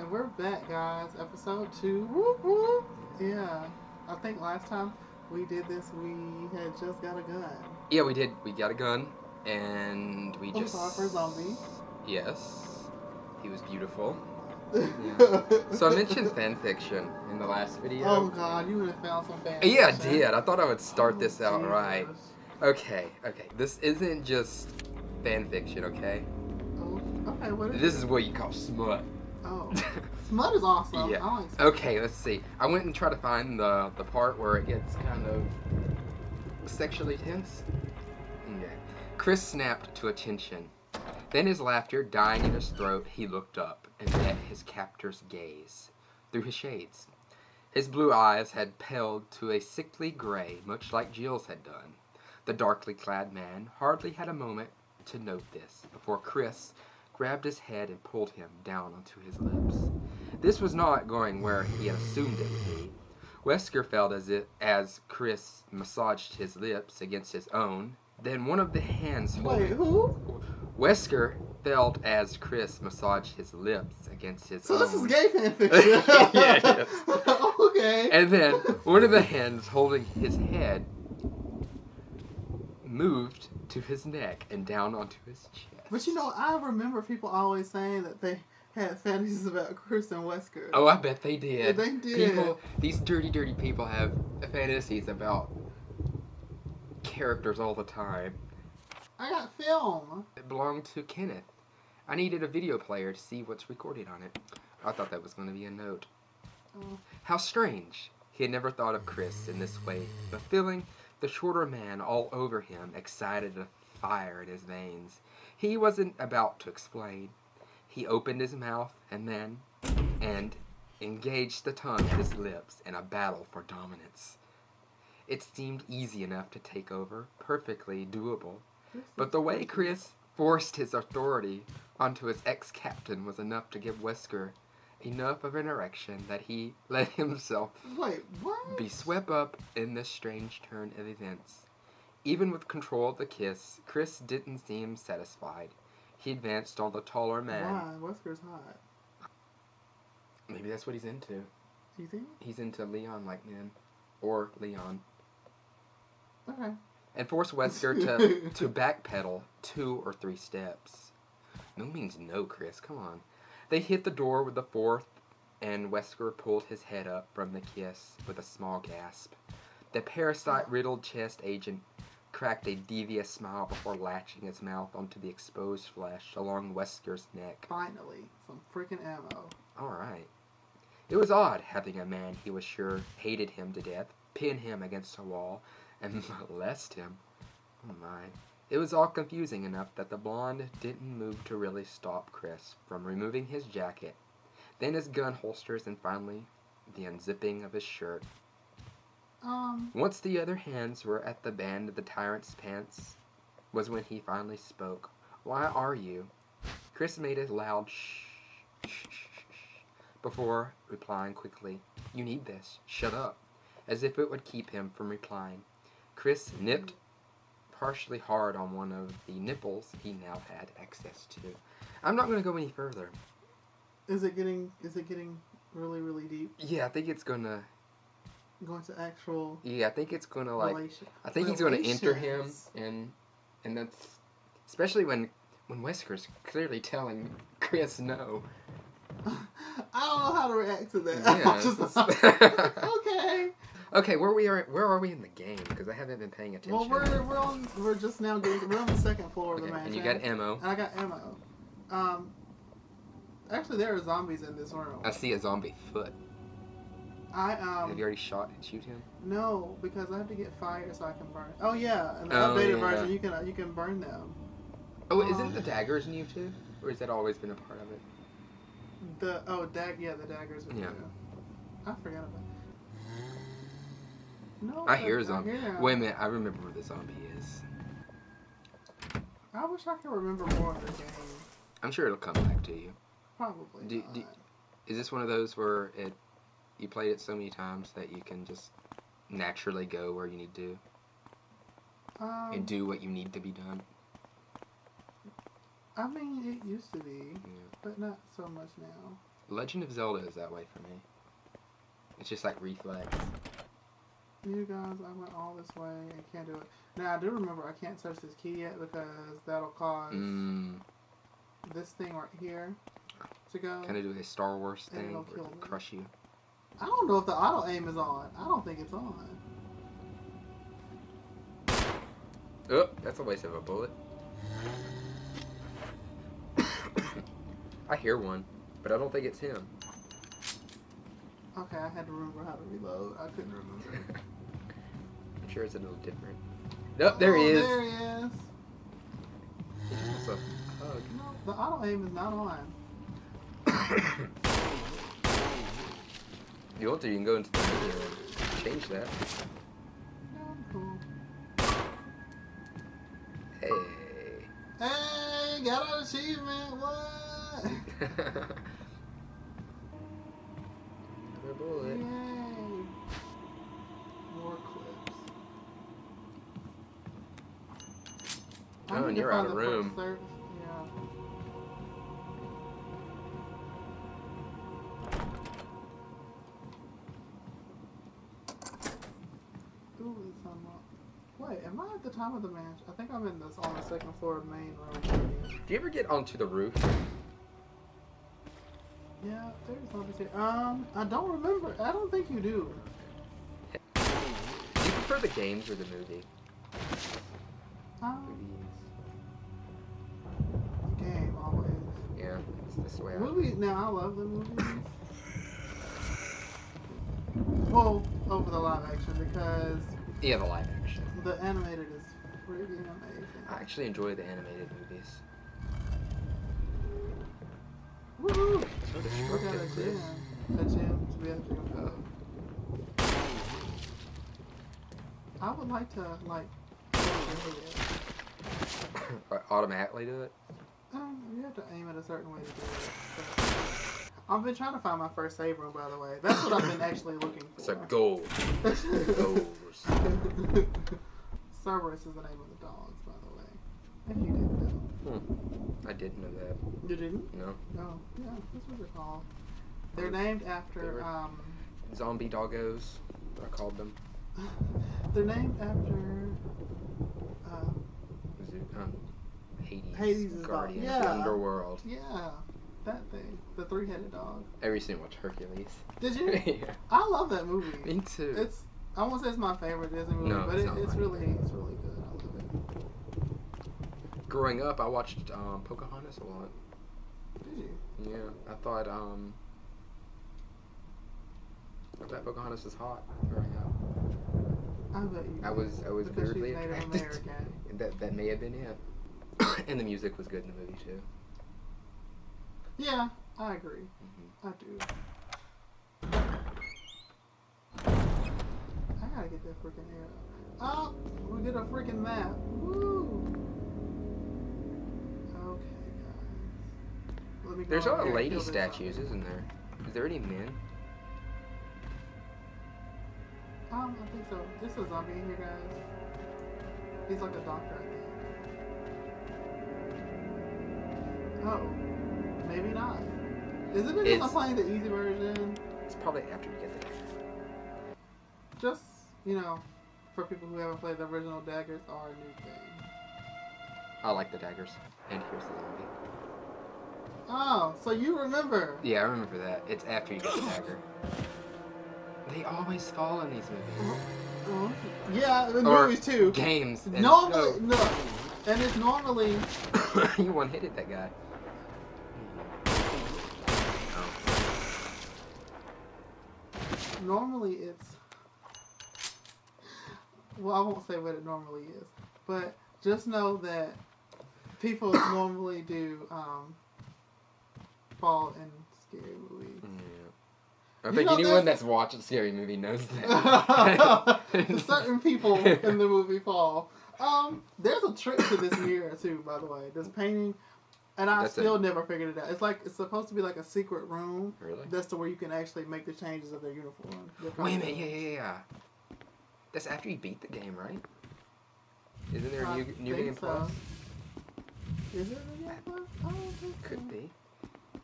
And we're back, guys. Episode 2. Whoop, whoop. Yeah. I think last time we did this, we had just got a gun. Yeah, we did. We got a gun, and we We just saw our first zombie. Yes, he was beautiful. Yeah. So I mentioned fan fiction in the last video. Oh God, you would have found some fan Yeah, I fiction. did. I thought I would start this out Jesus. right. Okay. This isn't just fan fiction, okay? Oh, okay, what is This it? is what you call smut. Oh. Smut is awesome. Yeah. I like smut. Okay, let's see. I went and tried to find the part where it gets kind of sexually tense. Okay. Chris snapped to attention. Then, his laughter dying in his throat, he looked up and met his captor's gaze through his shades. His blue eyes had paled to a sickly gray, much like Jill's had done. The darkly clad man hardly had a moment to note this before Chris grabbed his head and pulled him down onto his lips. This was not going where he had assumed it would be. Wesker felt as Chris massaged his lips against his own. Then one of the hands holding... Wait, who? Wesker felt as Chris massaged his lips against his own. So this is gay fan fiction. Yeah, it is. Okay. And then one of the hands holding his head moved to his neck and down onto his chest. But you know, I remember people always saying that they had fantasies about Chris and Wesker. Oh, I bet they did. They did. These dirty people have fantasies about characters all the time. I got film. It belonged to Kenneth. I needed a video player to see what's recorded on it. I thought that was going to be a note. Oh. How strange. He had never thought of Chris in this way, but feeling the shorter man all over him excited a fire in his veins. He wasn't about to explain. He opened his mouth and engaged the tongue at his lips in a battle for dominance. It seemed easy enough to take over, perfectly doable. But the way Chris forced his authority onto his ex-captain was enough to give Wesker enough of an erection that he let himself be swept up in this strange turn of events. Even with control of the kiss, Chris didn't seem satisfied. He advanced on the taller man. Why? Wesker's hot. Maybe that's what he's into. Do you think? He's into Leon-like men. Or Leon. Okay. And forced Wesker to backpedal 2 or 3 steps. No means no, Chris. Come on. They hit the door with the 4th, and Wesker pulled his head up from the kiss with a small gasp. The parasite-riddled chest agent cracked a devious smile before latching his mouth onto the exposed flesh along Wesker's neck. Finally, some freaking ammo. Alright. It was odd having a man he was sure hated him to death pin him against a wall and molest him. Oh my. It was all confusing enough that the blonde didn't move to really stop Chris from removing his jacket, then his gun holsters, and finally the unzipping of his shirt. Once the other hands were at the band of the tyrant's pants, was when he finally spoke. Why are you? Chris made a loud shh, shh, shh, shh, before replying quickly. You need this. Shut up. As if it would keep him from replying. Chris nipped partially hard on one of the nipples he now had access to. I'm not going to go any further. Is it getting really, really deep? Yeah, I think it's gonna... Going to actual... Yeah, I think it's gonna, like... Relations. I think he's gonna enter him, and that's... Especially when Wesker's clearly telling Chris no. I don't know how to react to that. Yeah. Okay. Okay, where are we in the game? Because I haven't been paying attention. Well, we're just now we're on the 2nd floor of the mansion. And you got ammo. And I got ammo. Actually, there are zombies in this room. I see a zombie foot. Have you already shoot him? No, because I have to get fire so I can burn. Oh yeah, in the updated version, you can burn them. Oh, isn't the daggers new too, or has that always been a part of it? The daggers are new. I forgot about that. No, I hear a zombie. Wait a minute, I remember where the zombie is. I wish I could remember more of the game. I'm sure it'll come back to you. Probably. Is this one of those where you played it so many times that you can just naturally go where you need to and do what you need to be done? I mean, it used to be, but not so much now. Legend of Zelda is that way for me. It's just like reflex. You guys, I went all this way and can't do it. Now, I do remember I can't touch this key yet because that'll cause this thing right here to go. Kind of do a Star Wars thing it'll where kill it'll me. crush you. I don't know if the auto aim is on. I don't think it's on. Oh, that's a waste of a bullet. I hear one, but I don't think it's him. Okay, I had to remember how to reload. I couldn't remember. I'm sure it's a little different. Nope, there he is. There he is. He just wants a hug. No, the auto aim is not on. You want to, you can go into the menu and change that. No, I'm cool. Hey. Hey, got an achievement. What? Another bullet. Yay. More clips. Oh, and you're out of room. Yeah. Ooh, it's unlocked. Wait, am I at the top of the mansion? I think I'm in this on the second floor main room. Do you ever get onto the roof? Yeah, there's something here. I don't remember. I don't think you do. Do you prefer the games or the movie? Game always. Yeah, it's this way. Movies. Now I love the movies. Well, over the live action because Yeah, the live action. the animated is pretty amazing. I actually enjoy the animated movies. Woo! So We got destructive, a Chris. gym. A gym to be a gym. I would like to Automatically do it? you have to aim it a certain way to do it. But I've been trying to find my first save room, by the way. That's what I've been actually looking for. It's a goal. Goals. Cerberus is the name of the dogs, by the way. If you didn't know. I didn't know that. You didn't? No. No. Yeah, that's what they're called. They're named after, Zombie doggos, I called them. they're named after, Is it, Hades. Hades' dog. Guardian Yeah. of the Underworld. yeah, that thing. The three-headed dog. I recently watched Hercules. Did you? Yeah. I love that movie. Me too. I won't say it's my favorite Disney movie, No, but it's it's not really mine. good. I love it. Growing up, I watched Pocahontas a lot. Did you? Yeah, I thought Pocahontas was hot growing up. I bet you. I was because weirdly she's Native attracted. American. That may have been it. And the music was good in the movie too. Yeah, I agree. Mm-hmm. I do. I gotta get that freaking arrow. Oh, we get a freaking map. Woo! Okay, guys. Let me go There's a over lot of here and lady kill this statues, zombie. isn't there? Is there any men? I think so. There's a zombie in here, guys. He's like a doctor, I think. Oh, maybe not. Is it because I'm playing the easy version? It's probably after you get the dagger. Just, for people who haven't played the original, daggers are a new thing. I like the daggers. And here's the zombie. Oh, so you remember? Yeah, I remember that. It's after you get the dagger. They always fall in these movies. Yeah, in Or movies too. Games. And Normally, no. And it's normally... You one-hitted that guy. Normally it's... Well, I won't say what it normally is. But just know that people normally do fall in scary movies. I think anyone that's watched a scary movie knows that. Certain people in the movie fall. There's a trick to this mirror too, by the way. This painting, and I still never figured it out. It's supposed to be like a secret room. Really? That's to where you can actually make the changes of their uniform. Wait a minute, yeah. That's after you beat the game, right? Isn't there a new game plus? Is there a new game plus? I don't think so. Could be.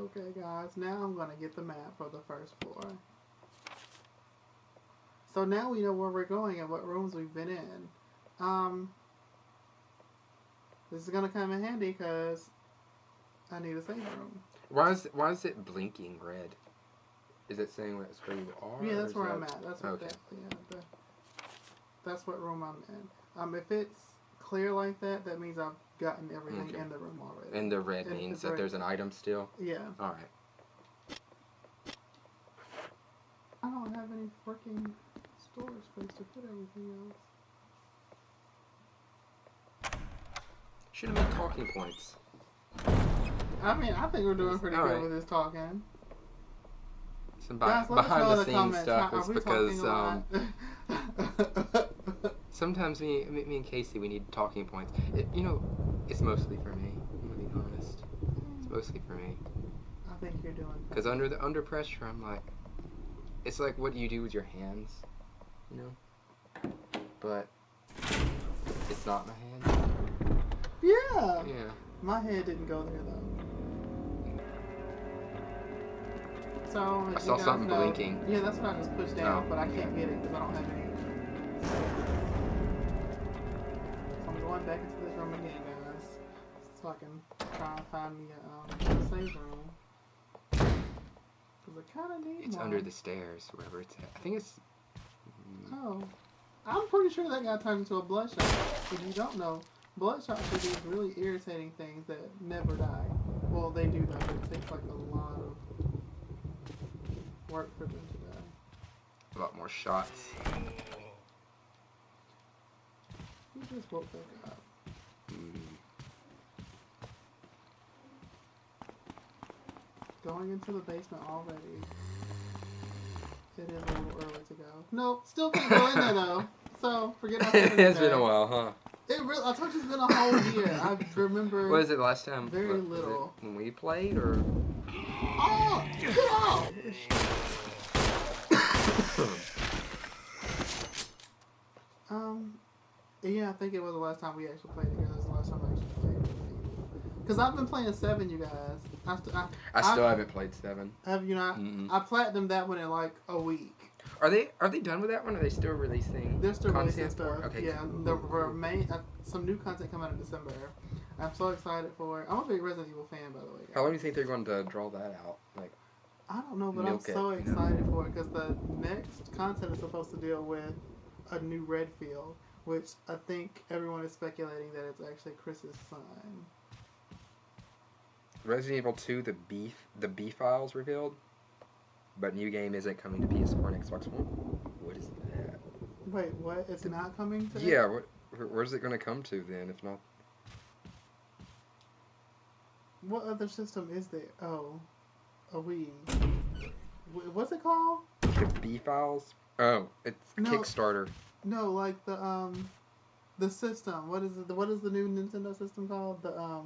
Okay, guys. Now I'm gonna get the map for the first floor. So now we know where we're going and what rooms we've been in. This is gonna come in handy because I need a save room. Why is it blinking red? Is it saying that's where you are? Yeah, that's where I'm at. That's what okay. That's what room I'm in. If it's clear like that, that means I've gotten everything in the room already. And the red means that there's an item still? Yeah. Alright. I don't have any freaking storage space to put everything else. Should have been talking points. I mean, I think we're doing pretty good with this talking. Some Guys, behind the scenes stuff is because sometimes me and Casey, we need talking points. It's mostly for me. I'm gonna be honest. It's mostly for me. I think you're doing. Because under pressure, I'm like, it's like what do you do with your hands, you know? But it's not my hands. Yeah. Yeah. My head didn't go there though. So I saw something blinking. Yeah, that's what I just pushed down, but I can't get it because I don't have any. So I'm going back into this room again, guys, so I can try and find me a save room. Because I kind of need It's one. under the stairs, wherever it's at. I think it's... Oh. I'm pretty sure that guy turned into a bloodshot. If you don't know, bloodshot are these really irritating things that never die. Well, they do die, but it takes like a lot of work for them to die. A lot more shots. He just woke back up. Going into the basement already. It is a little early to go. Nope, still can't go in there though. So forget about it. It's been a while, huh? It really. I told you it's been a whole year. I remember. What is it last time? Very little. When we played, or? Oh, get out! Yeah, I think it was the last time we actually played together. It was the last time I actually played. Because I've been playing 7, you guys. I still haven't played 7. Have you not? I platinumed that one in like a week. Are they done with that one? Or are they still releasing? They're still releasing stuff. Okay. Yeah, some new content coming out in December. I'm so excited for it. I'm a big Resident Evil fan, by the way, guys. How long do you think they're going to draw that out? Like, I don't know, but I'm so excited for it because the next content is supposed to deal with a new Redfield, which I think everyone is speculating that it's actually Chris's son. Resident Evil 2, the B files revealed, but new game isn't coming to PS4 and Xbox One. What is that? Wait, what? It's not coming to? Yeah, where's it going to come to then? If not, what other system is there? Oh, a Wii. What's it called? The B files. Oh, it's Kickstarter. No, like the system. What is it? What is the new Nintendo system called? The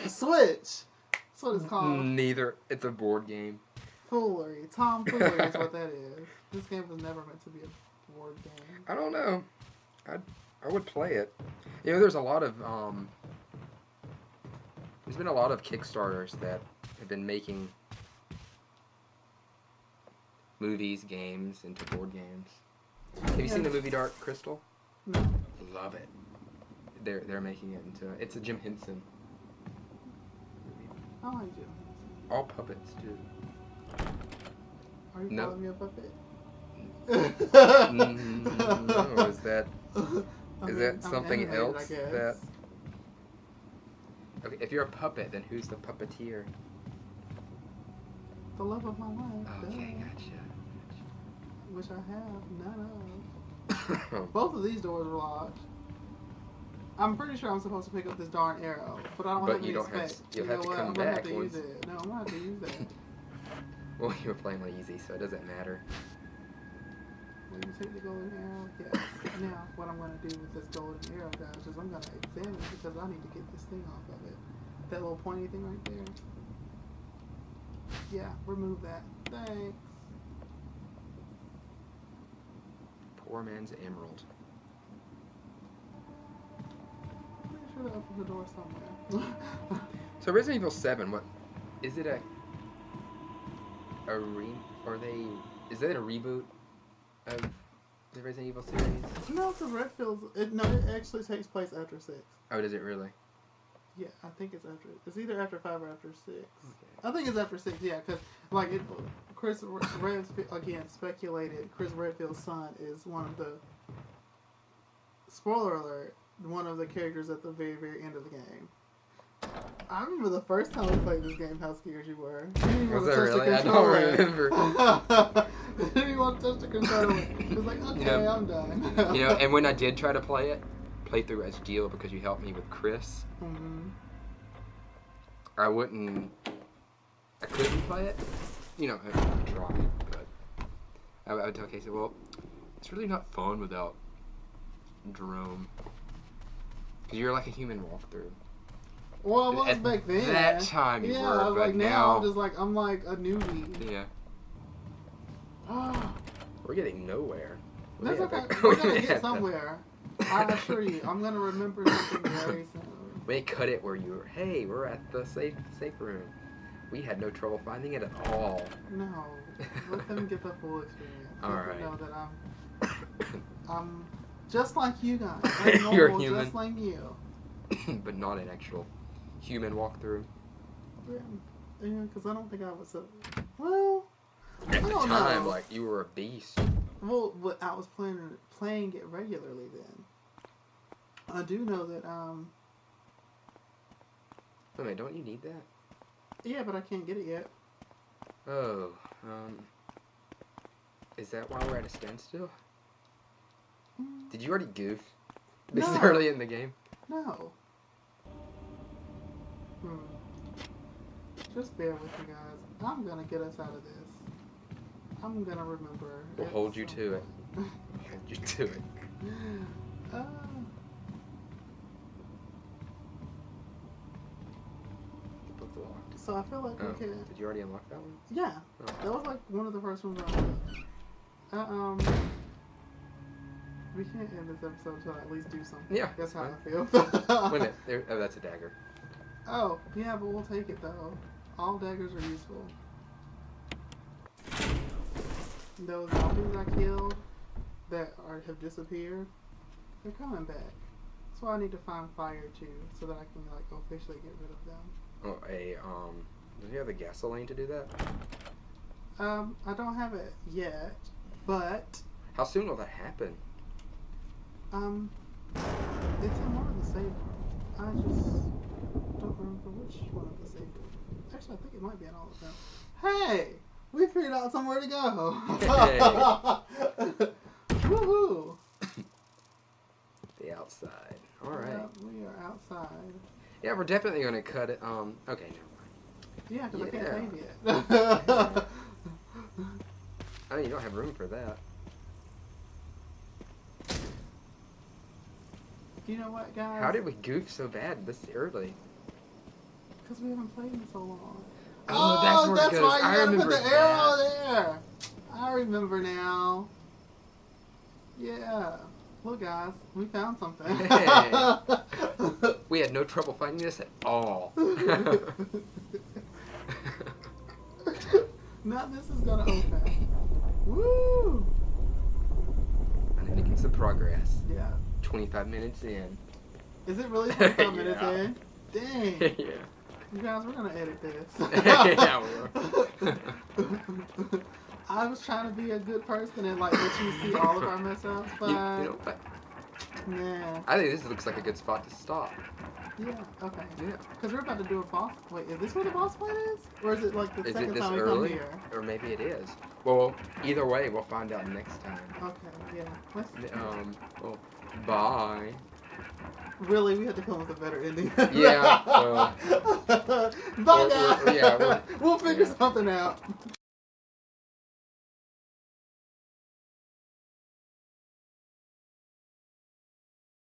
Switch. That's what it's called. Neither. It's a board game. Foolery. Tomfoolery is what that is. This game was never meant to be a board game. I don't know. I would play it. You know, there's a lot of there's been a lot of Kickstarters that have been making movies, games into board games. Have you seen the movie Dark Crystal? No. Love it. They're making it into it's a Jim Henson. I like Jim. All puppets too. Are you calling me a puppet? No, is that something else? That okay? If you're a puppet, then who's the puppeteer? The love of my life. Okay, gotcha. Which I have none of. Both of these doors are locked. I'm pretty sure I'm supposed to pick up this darn arrow, but I don't have any space. You have to come back. I'm gonna have to use it. No, I'm gonna have to use that. Well, you were playing on easy, so it doesn't matter. Will you take the golden arrow? Yes. Now, what I'm gonna do with this golden arrow, guys, is I'm gonna examine it because I need to get this thing off of it. That little pointy thing right there. Yeah, remove that. Thanks. Poor man's emerald. Make sure to open the door somewhere. So Resident Evil 7, what Is it a is that a reboot of the Resident Evil series? No, because it actually takes place after 6. Oh, does it really? Yeah, I think it's after. It's either after 5 or after 6. Okay. I think it's after 6. Yeah, because like Chris Redfield again speculated. Chris Redfield's son is one of the. Spoiler alert! One of the characters at the very, very end of the game. I remember the first time we played this game, how scared you were. You didn't even want to touch the controller. I don't remember. You didn't even want to touch the controller. It was like, okay, I'm done. And when I did try to play through as Jill because you helped me with Chris, I couldn't play it. I tried, but I would tell Casey, well, it's really not fun without Jerome. Because you're like a human walkthrough. Well, I was back then. That time you were, I was but like, now I'm like a newbie. Yeah. We're getting nowhere. That's okay. We're gonna get somewhere. I assure you, I'm gonna remember something very soon. We ain't cut it where you were. Hey, we're at the safe room. We had no trouble finding it at all. No, let them get the full experience. All right. Know that I'm just like you guys. I'm You're normal, human. just like you. But not an actual human walkthrough. Yeah, because I don't think I was well. At the time, know. like you were a beast. Well, but I was playing it regularly then. I do know that Wait, don't you need that? Yeah, but I can't get it yet. Oh, is that why we're at a standstill? Did you already goof this early in the game? No. Just bear with me, guys. I'm gonna get us out of this. I'm gonna remember. We'll hold you to it. Hold you to it. The book's locked. So I feel like we can. Did you already unlock that one? Yeah. Oh. That was like one of the first ones I unlocked. We can't end this episode until I at least do something. Yeah. That's how I feel. Wait a minute. That's a dagger. Oh, yeah, but we'll take it though. All daggers are useful. Those zombies I killed that have disappeared, they're coming back. So I need to find fire too, so that I can like officially get rid of them. Oh, do you have the gasoline to do that? I don't have it yet, but how soon will that happen? It's in one of the save rooms. I just don't remember which one of the save rooms. Actually, I think it might be in all of them. Hey! We figured out somewhere to go! Hey. Woohoo! The outside. Alright. We are outside. Yeah, we're definitely going to cut it. Okay, never mind. Yeah, because I can't save yet. Oh, you don't have room for that. You know what, guys? How did we goof so bad this early? Because we haven't played in so long. Oh, that's where it goes. Right. I remember put the arrow there. I remember now. Yeah. Look, guys, we found something. Hey. We had no trouble finding this at all. Now this is gonna open. Woo! I'm making some progress. Yeah. 25 minutes in. Is it really 25 minutes Yeah. in? Dang. Yeah. You guys, we're gonna edit this. Yeah, we are. I was trying to be a good person and like let you see all of our mess ups, but you know what? Nah. I think this looks like a good spot to stop. Yeah. Okay. Yeah. Because we're about to do a boss. Wait, is this where the boss fight is, or is it like the second time we early? come here? Or maybe it is. Well, either way, we'll find out next time. Okay. Yeah. Let's. Well, bye. Really, we have to come with a better ending. Yeah. Bye, guys. We'll figure something out.